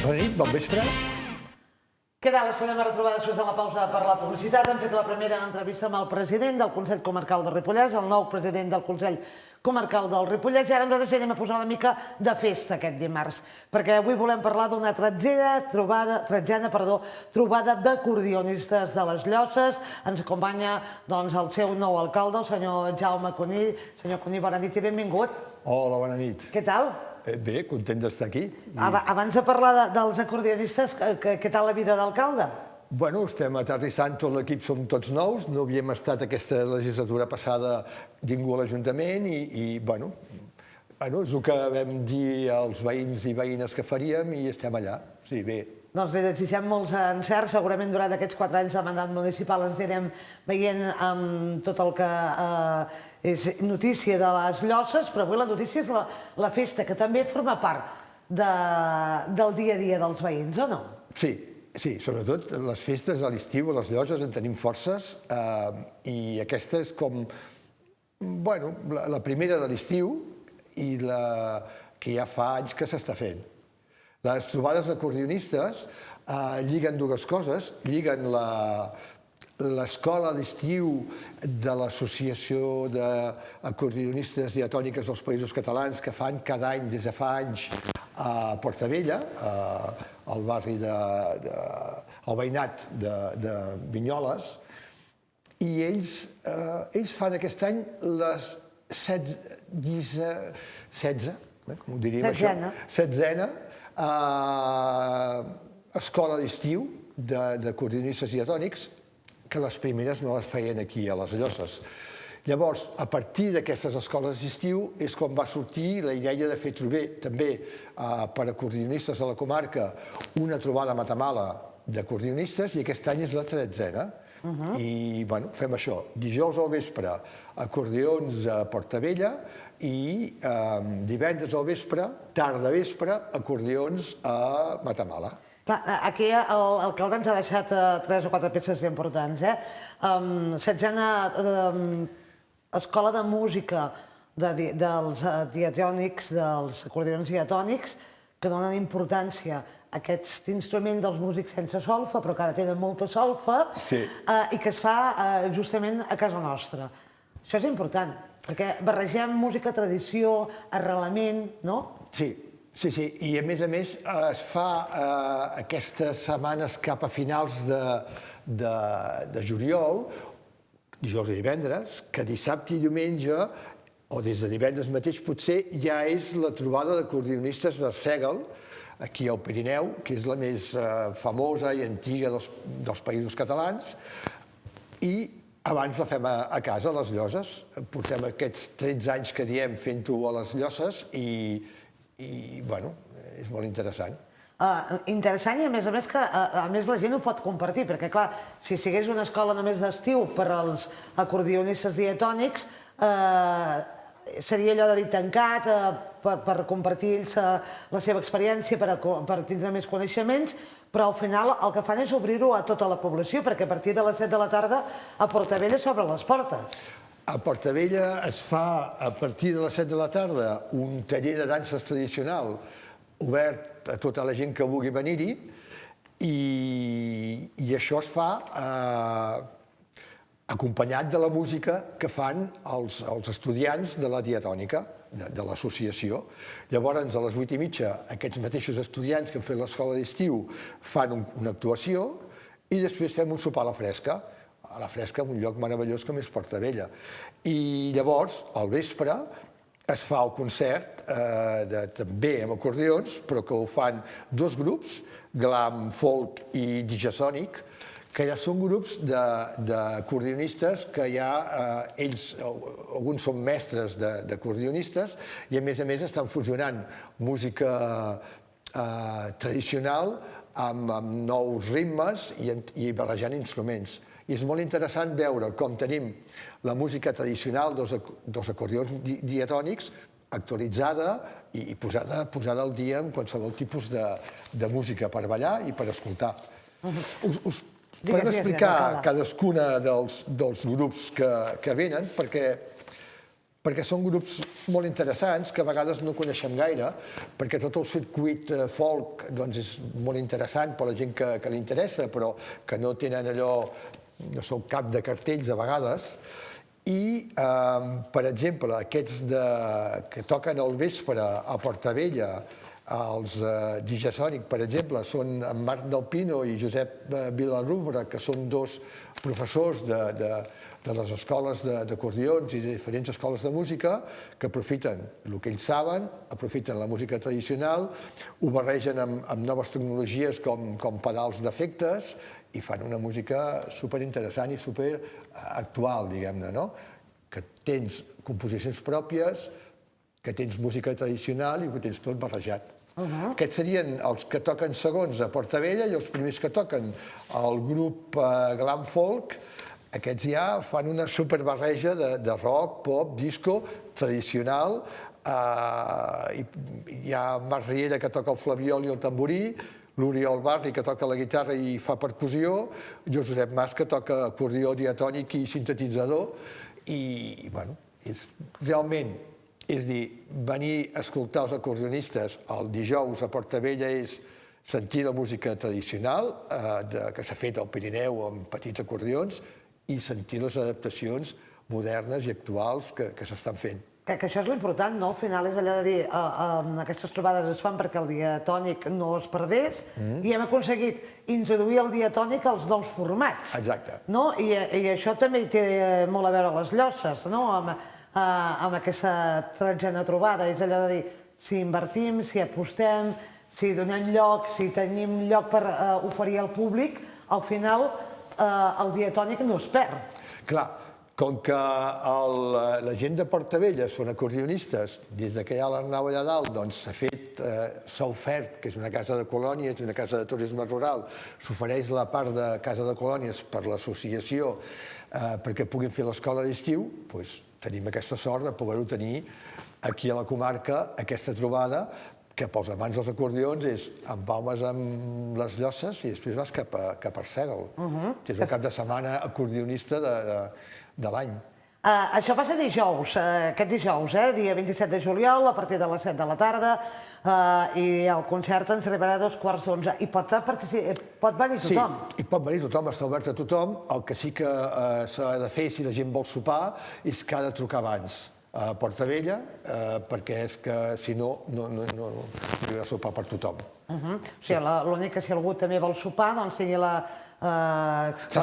Bona nit, bon vespre. Què tal? Ens tornem a retrobar després de la pausa per la publicitat. Hem fet la primera entrevista amb el president del Consell Comarcal de Ripollès, el nou president del Consell Comarcal del Ripollès, i ara nosaltres anem a posar una mica de festa aquest dimarts, perquè avui volem parlar d'una tretzena trobada d'acordionistes de les Llosses. Ens acompanya el seu nou alcalde, el senyor Jaume Conill. Senyor Conill, bona nit i benvingut. Hola, bona nit. Què tal? Bé, content d'estar aquí. Abans de parlar dels acordionistes, què tal la vida d'alcalde? Bueno, estem aterrissant tot l'equip, som tots nous, no havíem estat aquesta legislatura passada ningú a l'Ajuntament i bueno, és el que vam dir als veïns i veïnes que faríem i estem allà. Sí, bé. Doncs li desitgem molts encerts. Segurament durant aquests 4 anys de mandat municipal ens anirem veient amb tot el que és notícia de les Llosses, però avui la notícia és la festa, que també forma part del dia a dia dels veïns, o no? Sí, sobretot les festes a l'estiu, a les Llosses en tenim forces i aquesta és com, bueno, la primera de l'estiu i la que ja fa anys que s'està fent. Les trobades d'acordionistes lliguen dues coses, lliguen l'escola d'estiu de l'Associació d'Acordionistes Diatòniques dels Països Catalans que fan cada any, des de fa anys, a Portavella, al barri al veïnat de Vinyoles, i ells fan aquest any les 16, com ho diríem això? 16a escola d'estiu d'acordionistes diatònics, que les primeres no les feien aquí a les Llosses. Llavors, a partir d'aquestes escoles d'estiu és quan va sortir la idea de fer també per acordionistes de la comarca una trobada a Matamala d'acordionistes i aquest any és la 13a. I bueno, fem això, dijous al vespre acordions a Portavella i divendres al vespre, tarda vespre, acordions a Matamala. Aquí l'alcalde ens ha deixat 3 o 4 peces importants. 16a escola de música dels diatònics, dels acordions diatònics, que donen importància a aquest instrument dels músics sense solfa, però que ara tenen molta solfa, i que es fa justament a casa nostra. Això és important, perquè barregem música, tradició, arrelament, no? Sí, i a més es fa aquestes setmanes cap a finals de juliol, dijous i divendres, que dissabte i diumenge, o des de divendres mateix potser, ja és la trobada d'acordionistes d'Arsèguel, aquí al Pirineu, que és la més famosa i antiga dels Països Catalans, i abans la fem a casa, a les Llosses. Portem aquests 13 anys que diem fent-ho a les Llosses i, bueno, és molt interessant. Interessant i a més que la gent ho pot compartir, perquè clar, si sigués una escola només d'estiu per als acordionistes diatònics, seria allò de dir tancat per compartir ells la seva experiència, per tindre més coneixements, però al final el que fan és obrir-ho a tota la població, perquè a partir de les 7 de la tarda a Portavella s'obren les portes. A Portavella es fa, a partir de les 7 de la tarda, un taller de danses tradicional obert a tota la gent que vulgui venir-hi i això es fa acompanyat de la música que fan els estudiants de la diatònica, de l'associació. Llavors, a les 8:30, aquests mateixos estudiants que han fet l'escola d'estiu fan una actuació i després fem un sopar a la fresca, un lloc meravellós com és Portavella. I llavors, al vespre, es fa el concert, també amb acordions, però que ho fan 2 grups, glam, folk i digesònic, que ja són grups d'acordionistes que ja ells, alguns són mestres d'acordionistes i a més estan fusionant música tradicional amb nous ritmes i barrejant instruments. I és molt interessant veure com tenim la música tradicional dels acordions diatònics actualitzada i posada al dia en qualsevol tipus de música per ballar i per escoltar. Us podem explicar cadascuna dels grups que venen, perquè perquè són grups molt interessants que a vegades no coneixem gaire, perquè tot el circuit folk doncs, és molt interessant per a la gent que li interessa, però que no tenen allò, no són cap de cartells a vegades. I, per exemple, aquests que toquen al vespre a Portavella, els Digesònic, per exemple, són en Marc Del Pino i Josep Vilarrubra, que són dos professors de les escoles d'acordions i de diferents escoles de música, que aprofiten el que ells saben, aprofiten la música tradicional, ho barregen amb noves tecnologies com pedals d'efectes i fan una música superinteressant i superactual, diguem-ne, no? Que tens composicions pròpies, que tens música tradicional i que tens tot barrejat. Aquests serien els que toquen segons a Portavella i els primers que toquen el grup Glam Folk. Aquests ja fan una superbarreja de rock, pop, disco, tradicional. Hi ha Marc Riera que toca el flabiol i el tamborí, l'Oriol Barri que toca la guitarra i fa percussió, Josep Mas que toca acordió diatònic i sintetitzador. I, bueno, realment, és dir, venir a escoltar els acordionistes el dijous a Portavella és sentir la música tradicional que s'ha fet al Pirineu amb petits acordions i sentir les adaptacions modernes i actuals que s'estan fent. Que això és l'important, no? Al final és allò de dir, aquestes trobades es fan perquè el diatònic no es perdés i hem aconseguit introduir el diatònic als nous formats. Exacte. I això també té molt a veure amb les llosses, no? Amb aquesta tretzena trobada. És allò de dir, si invertim, si apostem, si donem lloc, si tenim lloc per oferir al públic, al final el diatònic no es perd. Clar, com que la gent de Portavella són acordionistes, des que hi ha l'Arnau allà dalt, doncs s'ha ofert, que és una casa de colònies, una casa de turisme rural, s'ofereix la part de casa de colònies per l'associació perquè puguin fer l'escola d'estiu, doncs tenim aquesta sort de poder-ho tenir aquí a la comarca, aquesta trobada, que pels amants dels acordions és empalmes amb les llosses i després vas cap a Arsèguel. És el cap de setmana acordionista de l'any. Això passa dijous, aquest dijous, dia 27 de juliol, a partir de les 7 de la tarda, i el concert ens arribarà a 11:15. I pot venir tothom? Sí, i pot venir tothom, està obert a tothom. El que sí que s'ha de fer, si la gent vol sopar, és que ha de trucar abans a Portavella, perquè és que, si no, no hi haurà sopar per tothom. O sigui, l'únic que si algú també vol sopar, doncs tingui que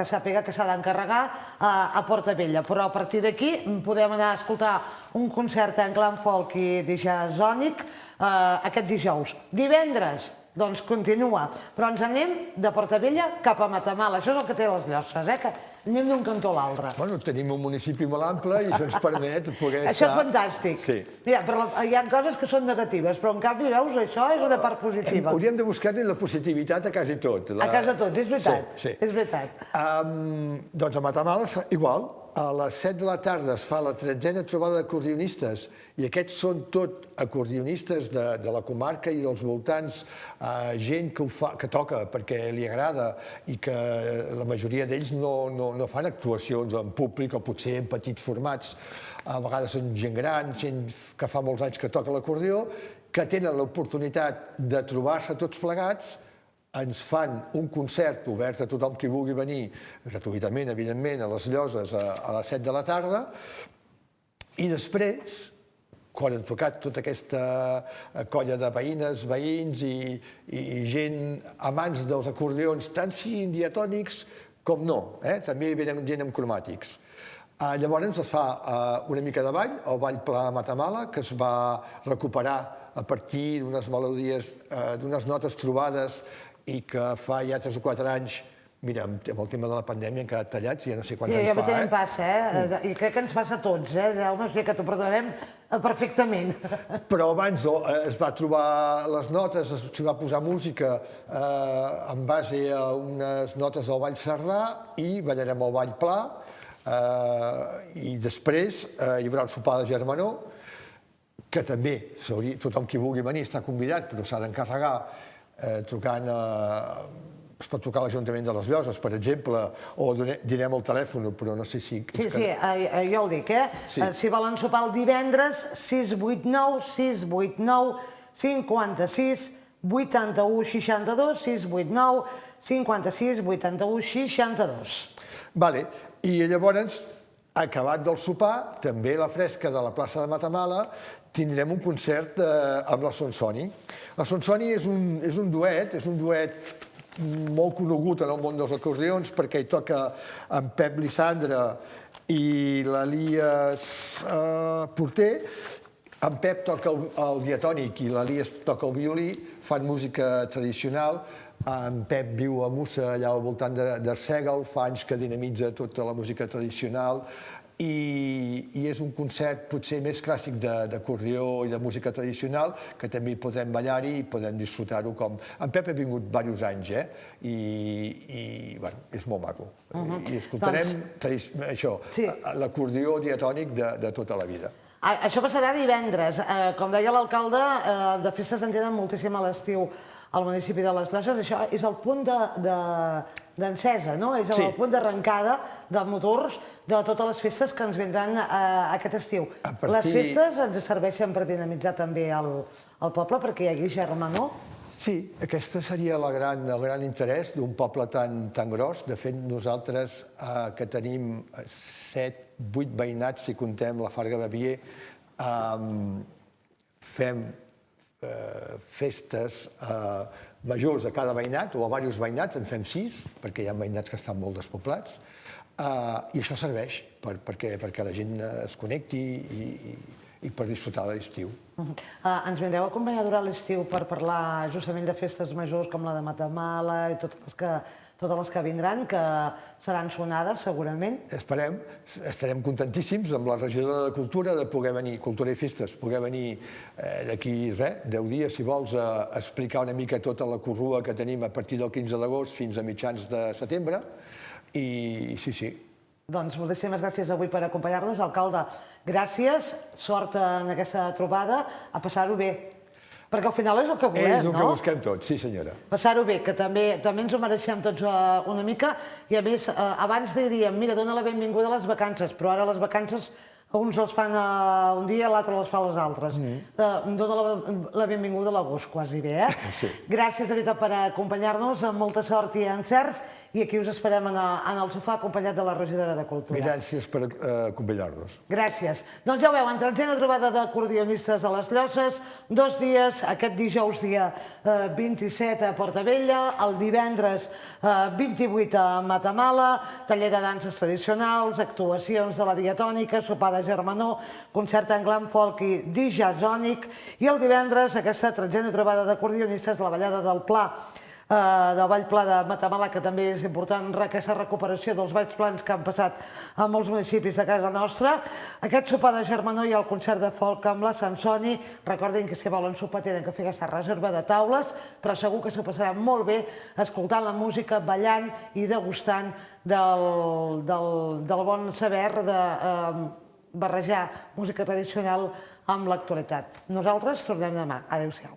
sàpiga que s'ha d'encarregar a Portavella. Però a partir d'aquí podem anar a escoltar un concert en Glam Folk i Digesònic aquest dijous. Divendres, doncs continua, però ens anem de Portavella cap a Matamala. Això és el que té les Llosses, que anem d'un cantó a l'altre. Bueno, tenim un municipi molt ample i això ens permet poder estar... Això és fantàstic. Mira, hi ha coses que són negatives, però en canvi, veus, això és una part positiva. Hauríem de buscar-hi la positivitat a quasi tot. A quasi tot, és veritat. És veritat. Doncs a Matamala, igual, a les 7 de la tarda es fa la 13a trobada d'acordionistes i aquests són tot acordionistes de la comarca i dels voltants, gent que toca perquè li agrada i que la majoria d'ells no fan actuacions en públic o potser en petits formats. A vegades són gent gran, gent que fa molts anys que toca l'acordió, que tenen l'oportunitat de trobar-se tots plegats, ens fan un concert obert a tothom qui vulgui venir, gratuïtament, evidentment, a les Lloses a les 7 de la tarda, i després, quan han tocat tota aquesta colla de veïnes, veïns i gent amants dels acordions, tant siguin diatònics com no, també venen gent amb cromàtics. Llavors es fa una mica de ball, el Ball Pla de Matamala, que es va recuperar a partir d'unes melodies, d'unes notes trobades i que fa ja 3 o 4 anys, mira, amb el tema de la pandèmia han quedat tallats, ja no sé quants anys fa. Ja també em passa, i crec que ens passa a tots, Jaume, o sigui que t'ho perdonarem perfectament. Però abans es va trobar les notes, s'hi va posar música en base a unes notes del Ball Cerdà i ballarem el Ball Pla, i després hi haurà un sopar de germanor, que també tothom qui vulgui venir està convidat, però s'ha d'encarregar trucant es pot trucar a l'Ajuntament de les Lloses, per exemple, o direm el telèfon, però no sé si... Sí, jo ho dic, Si volen sopar el divendres, 689 689 56 81 62, 689 56 81 62. Vale, i llavors, acabat del sopar, també a la fresca de la plaça de Matamala, tindrem un concert amb la Sonsoni. La Sonsoni és un duet molt conegut en el món dels acordeons perquè hi toca en Pep Lissandre i l'Elias Porter. En Pep toca el diatònic i l'Elias toca el violí, fan música tradicional. En Pep viu a Mussa, allà al voltant d'Arsèguel, fa anys que dinamitza tota la música tradicional i és un concert potser més clàssic d'acordió i de música tradicional, que també podrem ballar-hi i podem disfrutar-ho com... En Pep ha vingut diversos anys, i és molt maco. I escoltarem això, l'acordió diatònic de tota la vida. Això passarà divendres. Com deia l'alcalde, de festes en tenen moltíssim a l'estiu al municipi de les Lloses. Això és el punt d'encesa, no? És el punt d'arrencada de motors de totes les festes que ens vindran aquest estiu. Les festes ens serveixen per dinamitzar també el poble, perquè hi hagi germanor? Sí, aquest seria el gran interès d'un poble tan gros. De fet, nosaltres, que tenim 7-8 veïnats, si comptem la Farga de Vier, fem festes majors a cada veïnat, o a diversos veïnats, en fem 6, perquè hi ha veïnats que estan molt despoblats, i això serveix perquè la gent es connecti i per disfrutar de l'estiu. Ens vindreu a acompanyar durant l'estiu per parlar justament de festes majors com la de Matamala i totes les que vindran, que seran sonades segurament? Esperem, estarem contentíssims amb la regidora de Cultura de poder venir, Cultura i Festes, poder venir d'aquí 10 dies, si vols, a explicar una mica tota la corrua que tenim a partir del 15 d'agost fins a mitjans de setembre, i sí. Doncs moltíssimes gràcies avui per acompanyar-nos. Alcalde, gràcies, sort en aquesta trobada, a passar-ho bé. Perquè al final és el que volem, no? És el que busquem tots, sí senyora. Passar-ho bé, que també ens ho mereixem tots una mica, i a més, abans diríem, mira, dona la benvinguda a les vacances, però ara les vacances uns els fan un dia, l'altre les fa les altres. Dona la benvinguda a l'agost, quasi bé, Sí. Gràcies de veritat per acompanyar-nos, amb molta sort i encerts, i aquí us esperem en el sofà acompanyat de la regidora de Cultura. Gràcies per acompanyar-nos. Gràcies. Doncs ja ho veuen, tretzena trobada d'acordionistes a les Lloses, 2 dies, aquest dijous dia 27 a Portavella, el divendres 28 a Matamala, taller de danses tradicionals, actuacions de la diatònica, sopar de germanor, concert en glam folk i dijazònic, i el divendres aquesta tretzena trobada d'acordionistes, la ballada del Pla, del Ball Pla de Matamala, que també és important aquesta recuperació dels balls plans que han passat a molts municipis de casa nostra, aquest sopar de germanor i el concert de folk amb la Sonsoni. Recordin que si volen sopar tenen que fer aquesta reserva de taules, però segur que s'ho passaran molt bé escoltant la música, ballant i degustant del bon saber de barrejar música tradicional amb l'actualitat. Nosaltres tornem demà. Adéu-siau.